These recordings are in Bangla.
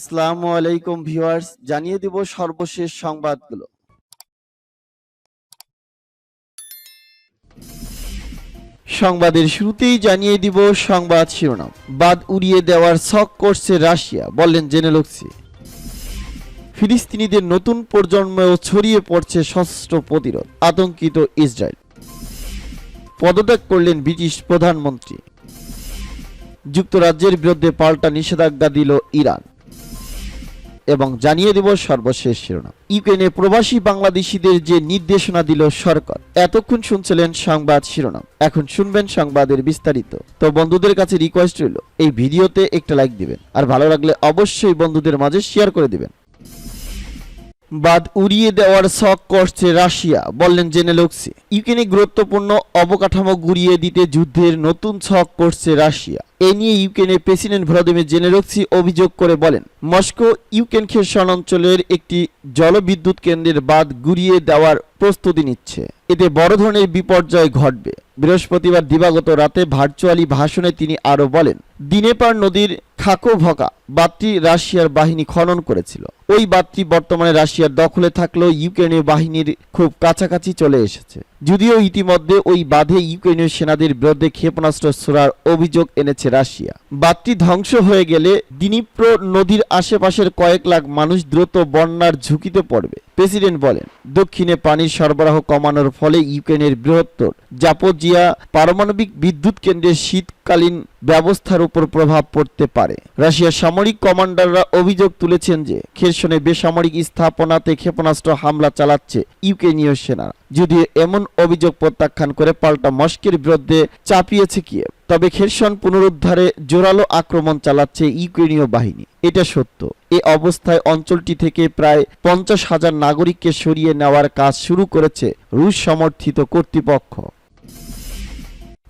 আসসালামু আলাইকুম ভিউয়ার্স, জানিয়ে দিব সর্বশেষ সংবাদগুলো। সংবাদের শুরুতেই জানিয়ে দিব সংবাদ শিরোনাম। বাঁধ উড়িয়ে দেওয়ার ছক করছে রাশিয়া, বললেন জেনেলক্সি। ফিলিস্তিনিদের নতুন প্রজন্মেও ছড়িয়ে পড়ছে সশস্ত্র প্রতিরোধ, আতঙ্কিত ইসরায়েল। পদত্যাগ করলেন ব্রিটিশ প্রধানমন্ত্রী। যুক্তরাজ্যের বিরুদ্ধে পাল্টা নিষেধাজ্ঞা দিল ইরান। এবং জানিয়ে দেব সর্বশেষ শিরোনাম। ইউক্রেনে প্রবাসী বাংলাদেশিদের যে নির্দেশনা দিল সরকার। এতক্ষণ শুনছিলেন সংবাদ শিরোনাম, এখন শুনবেন সংবাদের বিস্তারিত। তো বন্ধুদের কাছে রিকোয়েস্ট রইল, এই ভিডিওতে একটা লাইক দিবেন, আর ভালো লাগলে অবশ্যই বন্ধুদের মাঝে শেয়ার করে দিবেন। বাঁধ উড়িয়ে দেওয়ার ছক করছে রাশিয়া, বললেন জেনেলক্সি। ইউক্রেনে গুরুত্বপূর্ণ অবকাঠামো গুড়িয়ে দিতে যুদ্ধের নতুন ছক করছে রাশিয়া। এ নিয়ে ইউক্রেনের প্রেসিডেন্ট ভলোদিমির জেলেনস্কি অভিযোগ করে বলেন, মস্কো ইউক্রেন খেরসন অঞ্চলের একটি জলবিদ্যুৎ কেন্দ্রের বাঁধ গুড়িয়ে দেওয়ার প্রস্তুতি নিচ্ছে। এতে বড় ধরনের বিপর্যয় ঘটবে। বৃহস্পতিবার দিবাগত রাতে ভার্চুয়ালি ভাষণে তিনি আরও বলেন, দিনেপার নদীর খাকোভকা বাঁধটি রাশিয়ার বাহিনী খনন করেছিল। ওই বাঁধটি বর্তমানে রাশিয়ার দখলে থাকলেও ইউক্রেনীয় বাহিনীর খুব কাছাকাছি চলে এসেছে। যদিও ইতিমধ্যে ওই বাঁধে ইউক্রেনীয় সেনাদের বিরুদ্ধে ক্ষেপণাস্ত্র ছোড়ার অভিযোগ এনেছে রাশিয়া। বাঁধটি ধ্বংস হয়ে গেলে দিনিপ্র নদীর আশেপাশের কয়েক লাখ মানুষ দ্রুত বন্যার ঝুঁকিতে পড়বে। প্রেসিডেন্ট বলেন, দক্ষিণে পানির সরবরাহ কমানোর ফলে ইউক্রেনের বৃহত্তর জাপোজিয়া পারমাণবিক বিদ্যুৎ কেন্দ্রের শীতকালীন ব্যবস্থার উপর প্রভাব পড়তে পারে। রাশিয়ার সামরিক কমান্ডাররা অভিযোগ তুলেছেন যে খেরসনে বেসামরিক স্থাপনাতে ক্ষেপণাস্ত্র হামলা চালাচ্ছে ইউক্রেনীয় সেনারা। যদিও এমন অভিযোগ প্রত্যাখ্যান করে পাল্টা মস্কোর বিরুদ্ধে চাপিয়েছে কিয়েভ। তবে খেরসন পুনরুদ্ধারে জোরালো আক্রমণ চালাচ্ছে ইউক্রেনীয় বাহিনী, এটা সত্য। এ অবস্থায় অঞ্চলটি থেকে প্রায় 50,000 নাগরিককে সরিয়ে নেওয়ার কাজ শুরু করেছে রুশ সমর্থিত কর্তৃপক্ষ।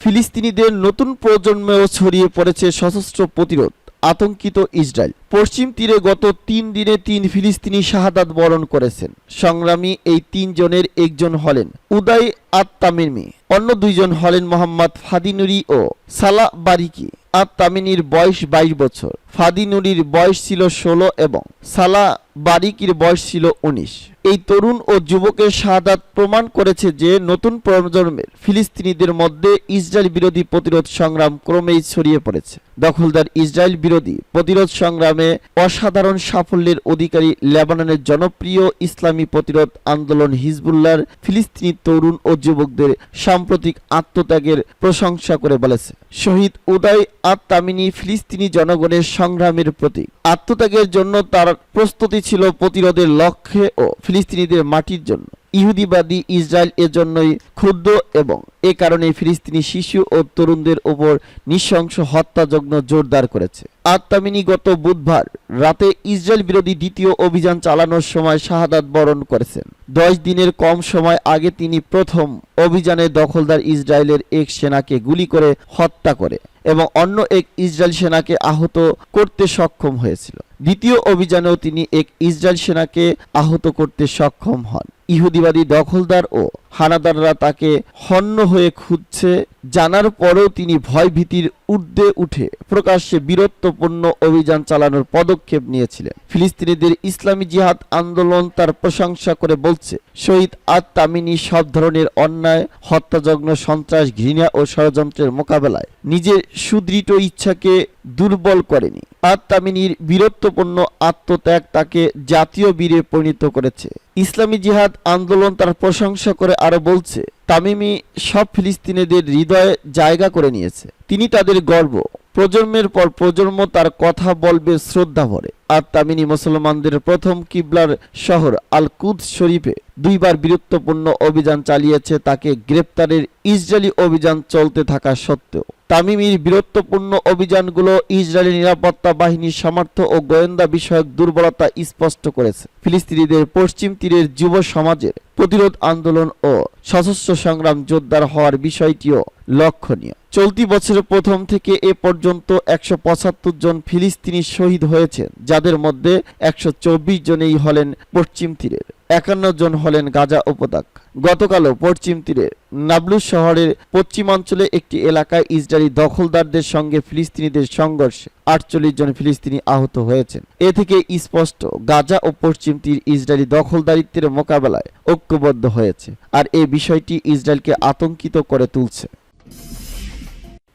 ফিলিস্তিনিদের নতুন প্রজন্মেও ছড়িয়ে পড়েছে সশস্ত্র প্রতিরোধ, আতঙ্কিত ইসরায়েল। পশ্চিম তীরে গত 3 দিনে 3 ফিলিস্তিনি শাহাদাত বরণ করেছেন। সংগ্রামী এই 3 জনের একজন হলেন উদাই আত-তামিমি, অন্য 2 জন হলেন মোহাম্মদ ফাদি নুরি ও সালা বারিকি। আত-তামিমির বয়স 22 বছর, ফাদি নুরির বয়স ছিল 16 এবং সালা বারিকির বয়স ছিল 19। এই তরুণ ও যুবকের শাহাদাত প্রমাণ করেছে যে নতুন প্রজন্মের ফিলিস্তিনিদের মধ্যে ইসরায়েল বিরোধী প্রতিরোধ সংগ্রাম ক্রমেই ছড়িয়ে পড়েছে। দখলদার ইসরায়েল বিরোধী প্রতিরোধ সংগ্রামে অসাধারণ সাফল্যের অধিকারী লেবাননের জনপ্রিয় ইসলামী প্রতিরোধ আন্দোলন হিজবুল্লাহর ফিলিস্তিনি তরুণ ও যুবকদের সাম্প্রতিক আত্মত্যাগের প্রশংসা করে বলেছে, শহীদ উদাই আত-তামিমি ফিলিস্তিনি জনগণের সংগ্রামের প্রতীক। আত্মত্যাগের জন্য তার প্রস্তুতি ছিল প্রতিরোধের লক্ষ্যে ও ফিলিস্তিনিদের মাটির জন্য। ইহুদিবাদী ইসরায়েল এজন্যই ক্ষুব্ধ এবং এ কারণে ফিলিস্তিনি শিশু ও তরুণদের উপর নৃশংস হত্যাযজ্ঞ জোরদার করেছে। আত-তামিমি গত বুধবার রাতে ইসরায়েল বিরোধী দ্বিতীয় অভিযান চালানোর সময় শাহাদাত বরণ করেছেন। 10 দিনের কম সময় আগে তিনি প্রথম অভিযানে দখলদার ইসরায়েলের এক সেনাকে গুলি করে হত্যা করে এবং অন্য এক ইসরায়েল সেনাকে আহত করতে সক্ষম হয়েছিল। দ্বিতীয় অভিযানেও তিনি এক ইসরায়েল সেনাকে আহত করতে সক্ষম হন। ইহুদিবাদী দখলদার ও হানাদাররা তাকে হন্য হয়ে খুঁজছে জানার পরেও তিনি ভয়ভীতির ঊর্ধ্বে উঠে প্রকাশ্যে বীরত্বপূর্ণ অভিযান চালানোর পদক্ষেপ নিয়েছিলেন। ফিলিস্তিনিদের ইসলামী জিহাদ আন্দোলন তার প্রশংসা করে বলছে, শহীদ আত-তামিমি সব ধরনের অন্যায়, হত্যাযজ্ঞ, সন্ত্রাস, ঘৃণা ও ষড়যন্ত্রের মোকাবেলায় নিজের সুদৃঢ় ইচ্ছাকে দুর্বল করেনি। আত-তামিমির বীরত্বপূর্ণ আত্মত্যাগ তাকে জাতীয় বীরে পরিণত করেছে। ইসলামী জিহাদ আন্দোলন তার প্রশংসা করে আরো বলছে, তামিমি সব ফিলিস্তিনিদের হৃদয়ে জায়গা করে নিয়েছে। তিনি তাদের গর্ব। প্রজন্মের পর প্রজন্ম তার কথা বলবে শ্রদ্ধা ভরে। আত-তামিমি মুসলমানদের প্রথম কিবলার শহর আল কুদস শরীফে 2 বার বীরত্বপূর্ণ অভিযান চালিয়েছে। তাকে গ্রেপ্তারের ইসরায়েলি অভিযান চলতে থাকা সত্ত্বেও তামিমির বীরত্বপূর্ণ অভিযানগুলো ইসরায়েলি নিরাপত্তা বাহিনীর সামর্থ্য ও গোয়েন্দা বিষয়ক দুর্বলতা স্পষ্ট করেছে। ফিলিস্তিনিদের পশ্চিম তীরের যুব সমাজের প্রতিরোধ আন্দোলন ও সশস্ত্র সংগ্রাম জোরদার হওয়ার বিষয়টিও লক্ষণীয়। চলতি বছরের প্রথম থেকে এ পর্যন্ত 175 জন ফিলিস্তিনি শহীদ হয়েছেন, যাদের মধ্যে 124 জনেই হলেন পশ্চিম তীরের। 51 জন হলেন গাজা উপত্যকা। গতকালও পশ্চিম তীরে নাবলুস শহরের পশ্চিমাঞ্চলে একটি এলাকায় ইসরায়েলি দখলদারদের সঙ্গে ফিলিস্তিনিদের সংঘর্ষে 48 জন ফিলিস্তিনি আহত হয়েছেন। এ থেকে স্পষ্ট গাজা ও পশ্চিম তীর ইসরায়েলি দখলদারিত্বের মোকাবেলায় ঐক্যবদ্ধ হয়েছে, আর এই বিষয়টি ইসরায়েলকে আতঙ্কিত করে তুলছে।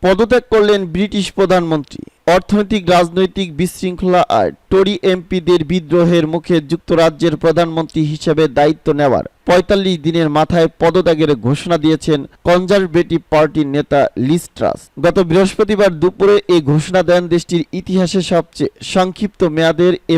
পদত্যাগ করলেন ব্রিটিশ প্রধানমন্ত্রী। অর্থনৈতিক রাজনৈতিক বিশৃঙ্খলা আর টরি এমপিদের বিদ্রোহের মুখে যুক্তরাজ্যের প্রধানমন্ত্রী হিসেবে দায়িত্ব নেওয়ার ৪৫ দিনের মাথায় পদত্যাগের ঘোষণা দিয়েছেন কনজারভেটিভ পার্টির নেতা লিজ ট্রাস। গত বৃহস্পতিবার দুপুরে এই ঘোষণা দেন দেশটির ইতিহাসে সবচেয়ে সংক্ষিপ্ত মেয়াদের এ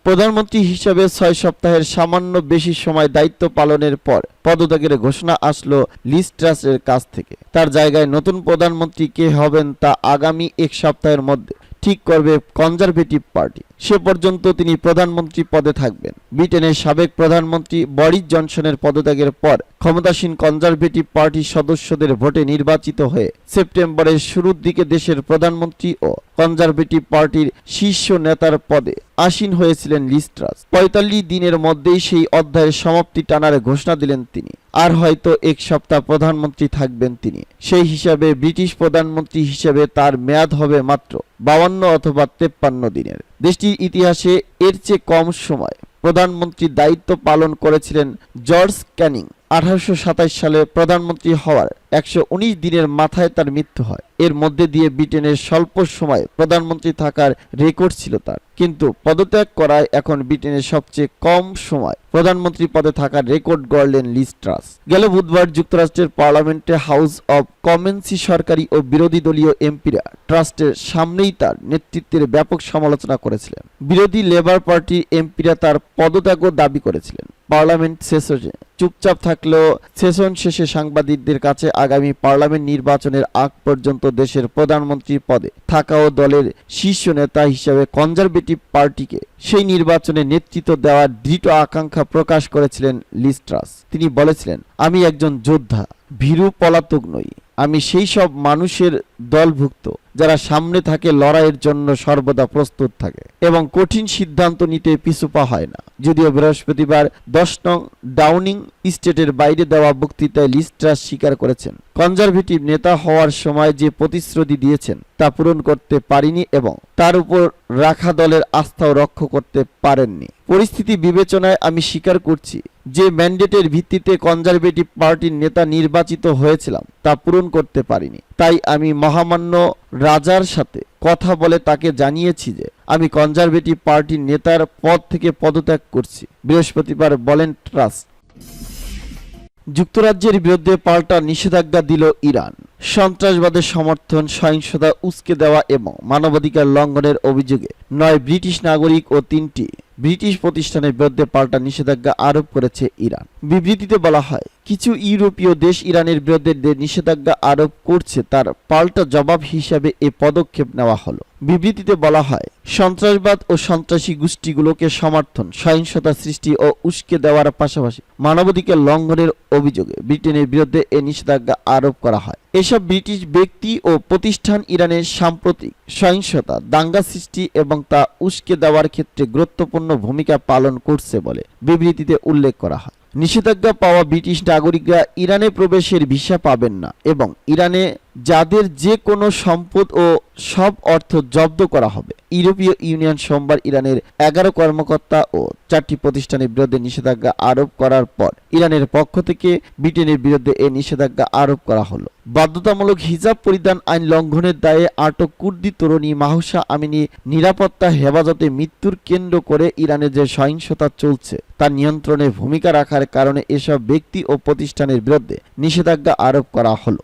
প্রধানমন্ত্রী হিসেবে ৬ সপ্তাহের সামান্য বেশি সময় দায়িত্ব পালনের পর পদত্যাগের ঘোষণা আসলো লিজ ট্রাসের কাছ থেকে। তার জায়গায় নতুন প্রধানমন্ত্রী কে হবেন তা আগামী ১ সপ্তাহের মধ্যে ঠিক করবে কনজারভেটিভ পার্টি। সে পর্যন্ত তিনি প্রধানমন্ত্রী পদে থাকবেন। ব্রিটেনের সাবেক প্রধানমন্ত্রী বরিস জনসনের পদত্যাগের পর ক্ষমতাসীন কনজারভেটিভ পার্টির সদস্যদের ভোটে নির্বাচিত হয়ে সেপ্টেম্বরের শুরুর দিকে দেশের প্রধানমন্ত্রী ও কনজারভেটিভ পার্টির শীর্ষ নেতার পদে আসীন হয়েছিলেন লিজ ট্রাস। ৪৫ দিনের মধ্যেই সেই অধ্যায়ের সমাপ্তি টানার ঘোষণা দিলেন তিনি। আর হয়তো ১ সপ্তাহ প্রধানমন্ত্রী থাকবেন তিনি। সেই হিসাবে ব্রিটিশ প্রধানমন্ত্রী হিসেবে তার মেয়াদ হবে মাত্র ৫২ অথবা ৫৩ দিনের। দেশটির ইতিহাসে এর চেয়ে কম সময় প্রধানমন্ত্রীর দায়িত্ব পালন করেছিলেন জর্জ ক্যানিং। ১৮২৭ সালে প্রধানমন্ত্রী হওয়ার ১১৯ দিনের মাথায় তার মৃত্যু হয়। এর মধ্যে দিয়ে ব্রিটেনের স্বল্প সময়ে প্রধানমন্ত্রী থাকার রেকর্ড ছিল তার, কিন্তু পদত্যাগ করায় এখন ব্রিটেনের সবচেয়ে কম সময় প্রধানমন্ত্রী পদে থাকার রেকর্ড গড়লেন লিজ ট্রাস। গেল বুধবার যুক্তরাষ্ট্রের পার্লামেন্টে হাউস অব কমন্সে সরকারি ও বিরোধী দলীয় এমপিরা ট্রাস্টের সামনেই তার নেতৃত্বের ব্যাপক সমালোচনা করেছিলেন। বিরোধী লেবার পার্টির এমপিরা তার পদত্যাগও দাবি করেছিলেন। পার্লামেন্ট সেশনে চুপচাপ থাকলেও সেশন শেষে সাংবাদিকদের কাছে আগামী পার্লামেন্ট নির্বাচনের আগ পর্যন্ত দেশের প্রধানমন্ত্রী পদে থাকা ও দলের শীর্ষ নেতা হিসেবে কনজারভেটিভ পার্টিকে সেই নির্বাচনে নেতৃত্ব দেওয়ার দৃঢ় আকাঙ্ক্ষা প্রকাশ করেছিলেন লিজ ট্রাস। তিনি বলেছিলেন, আমি একজন যোদ্ধা, ভীরু পলাতক নই। আমি সেই সব মানুষের দলভুক্ত যারা সামনে থাকে, লড়াইয়ের জন্য সর্বদা প্রস্তুত থাকে এবং কঠিন সিদ্ধান্ত নিতে পিছুপা হয় না। যদিও বৃহস্পতিবার ১০ নং ডাউনিং স্ট্রিটের বাইরে দেওয়া বক্তৃতায় লিজ ট্রাস স্বীকার করেছেন, কনজারভেটিভ নেতা হওয়ার সময় যে প্রতিশ্রুতি দিয়েছেন তা পূরণ করতে পারিনি এবং তার উপর রাখা দলের আস্থাও রক্ষা করতে পারেননি। পরিস্থিতি বিবেচনায় আমি স্বীকার করছি যে ম্যান্ডেটের ভিত্তিতে কনজারভেটিভ পার্টির নেতা নির্বাচিত হয়েছিলাম তা পূরণ করতে পারিনি। তাই আমি মহামান্য রাজার সাথে কথা বলে তাকে জানিয়েছি যে আমি কনজারভেটিভ পার্টির নেতার পদ থেকে পদত্যাগ করছি, বৃহস্পতিবার বলেন ট্রাস। যুক্তরাজ্যের বিরুদ্ধে পাল্টা নিষেধাজ্ঞা দিল ইরান। সন্ত্রাসবাদের সমর্থন, সহিংসতা উস্কে দেওয়া এবং মানবাধিকার লঙ্ঘনের অভিযোগে ৯ ব্রিটিশ নাগরিক ও ৩টি ব্রিটিশ প্রতিষ্ঠানের বিরুদ্ধে পাল্টা নিষেধাজ্ঞা আরোপ করেছে ইরান। বিবৃতিতে বলা হয়, কিছু ইউরোপীয় দেশ ইরানের বিরুদ্ধে নিষেধাজ্ঞা আরোপ করছে, তার পাল্টা জবাব হিসাবে এ পদক্ষেপ নেওয়া হলো। বিবৃতিতে বলা হয়, সন্ত্রাসবাদ ও সন্ত্রাসী গোষ্ঠীগুলোকে সমর্থন, সহিংসতা সৃষ্টি ও উস্কে দেওয়ার পাশাপাশি মানবাধিকার লঙ্ঘনের অভিযোগে ব্রিটেনের বিরুদ্ধে এ নিষেধাজ্ঞা আরোপ করা হয়। এসব ব্রিটিশ ব্যক্তি ও প্রতিষ্ঠান ইরানের সাম্প্রতিক সহিংসতা, দাঙ্গা সৃষ্টি এবং তা উস্কে দেওয়ার ক্ষেত্রে গুরুত্বপূর্ণ ভূমিকা পালন করছে বলে বিবৃতিতে উল্লেখ করা হয়। নিষেধাজ্ঞা পাওয়া ব্রিটিশ নাগরিকরা ইরানে প্রবেশের ভিসা পাবেন না এবং ইরানে যাদের যে কোনো সম্পদ ও সব অর্থ জব্দ করা হবে। ইউরোপীয় ইউনিয়ন সোমবার ইরানের 11 কর্মকর্তা ও 4টি প্রতিষ্ঠানের বিরুদ্ধে নিষেধাজ্ঞা আরোপ করার পর ইরানের পক্ষ থেকে ব্রিটেনের বিরুদ্ধে এ নিষেধাজ্ঞা আরোপ করা হলো। বাধ্যতামূলক হিজাব পরিধান আইন লঙ্ঘনের দায়ে আটক কুর্দি তরুণী মাহসা আমিনি নিরাপত্তা হেফাজতে মৃত্যুর কেন্দ্র করে ইরানে যে সহিংসতা চলছে তা নিয়ন্ত্রণে ভূমিকা রাখার কারণে এসব ব্যক্তি ও প্রতিষ্ঠানের বিরুদ্ধে নিষেধাজ্ঞা আরোপ করা হলো।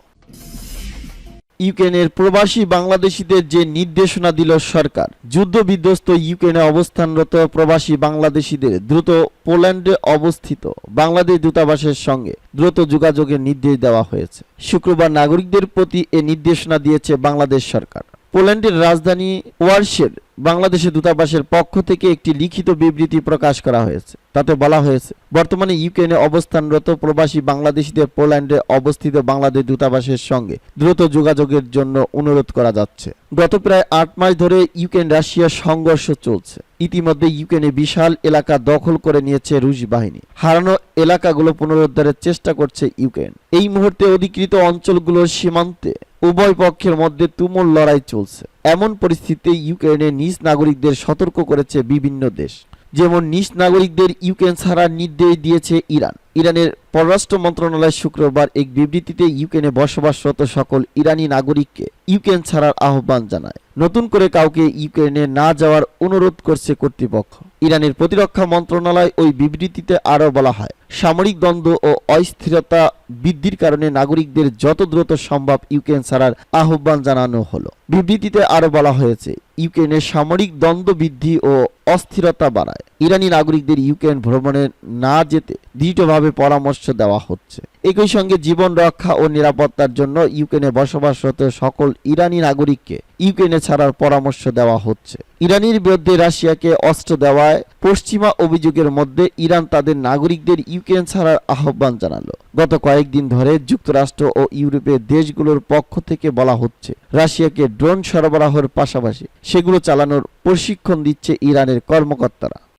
ইউক্রেনের প্রবাসী বাংলাদেশিদের যে নির্দেশনা দিল সরকার, যুদ্ধবিধ্বস্ত ইউক্রেনে অবস্থানরত প্রবাসী বাংলাদেশিদের দ্রুত পোল্যান্ডে অবস্থিত বাংলাদেশ দূতাবাসের সঙ্গে দ্রুত যোগাযোগের নির্দেশ দেওয়া হয়েছে। শুক্রবার নাগরিকদের প্রতি এ নির্দেশনা দিয়েছে বাংলাদেশ সরকার। পোল্যান্ডের রাজধানী ওয়ারশের বাংলাদেশে দূতাবাসের পক্ষ থেকে একটি লিখিত বিবৃতি প্রকাশ করা হয়েছে। তাতে বলা হয়েছে, বর্তমানে ইউক্রেনে অবস্থানরত প্রবাসী বাংলাদেশিদের পোল্যান্ডে অবস্থিত বাংলাদেশ দূতাবাসের সঙ্গে দ্রুত যোগাযোগের জন্য অনুরোধ করা যাচ্ছে। গত প্রায় 8 মাস ধরে ইউক্রেন রাশিয়া সংঘর্ষ চলছে। ইতিমধ্যে ইউক্রেনে বিশাল এলাকা দখল করে নিয়েছে রুশ বাহিনী। হারানো এলাকাগুলো পুনরুদ্ধারের চেষ্টা করছে ইউক্রেন। এই মুহূর্তে অধিকৃত অঞ্চলগুলোর সীমান্তে উভয় পক্ষের মধ্যে তুমুল লড়াই চলছে। এমন পরিস্থিতিতে ইউক্রেনের নিজ নাগরিকদের সতর্ক করেছে বিভিন্ন দেশ। যেমন নিজ নাগরিকদের ইউক্রেন ছাড়ার নির্দেশ দিয়েছে ইরান। ইরানের পররাষ্ট্র মন্ত্রণালয় শুক্রবার এক বিবৃতিতে ইউক্রেনে বসবাসরত সকল ইরানি নাগরিককে ইউক্রেন ছাড়ার আহ্বান জানায়। নতুন করে কাউকে ইউক্রেনে না যাওয়ার অনুরোধ করছে কর্তৃপক্ষ। ইরানের প্রতিরক্ষা মন্ত্রণালয় ওই বিবৃতিতে আরও বলা হয়, সামরিক দ্বন্দ্ব ও অস্থিরতা বৃদ্ধির কারণে নাগরিকদের যত দ্রুত সম্ভব ইউক্রেন ছাড়ার আহ্বান জানানো হলো। বিবৃতিতে আরও বলা হয়েছে, ইউক্রেনের সামরিক দ্বন্দ্ব বৃদ্ধি ও অস্থিরতা বাড়ায় ইরানি নাগরিকদের ইউক্রেন ভ্রমণে না যেতে দৃঢ়ভাবে পরামর্শ দেওয়া হচ্ছে। একই সঙ্গে জীবন রক্ষা ও নিরাপত্তার জন্য ইউক্রেনে বসবাসরত সকল ইরানি নাগরিককে ইউক্রেনে ছাড়ার পরামর্শ দেওয়া হচ্ছে। ইরানের বিরুদ্ধে রাশিয়াকে অস্ত্র দেওয়ায় পশ্চিমা অভিযোগের মধ্যে ইরান তাদের নাগরিকদের ইউক্রেন ছাড়ার আহ্বান জানালো। গত কয়েকদিন ধরে যুক্তরাষ্ট্র ও ইউরোপের দেশগুলোর পক্ষ থেকে বলা হচ্ছে, রাশিয়াকে ড্রোন সরবরাহের পাশাপাশি সেগুলো চালানোর প্রশিক্ষণ দিচ্ছে ইরানের কর্মকর্তারা।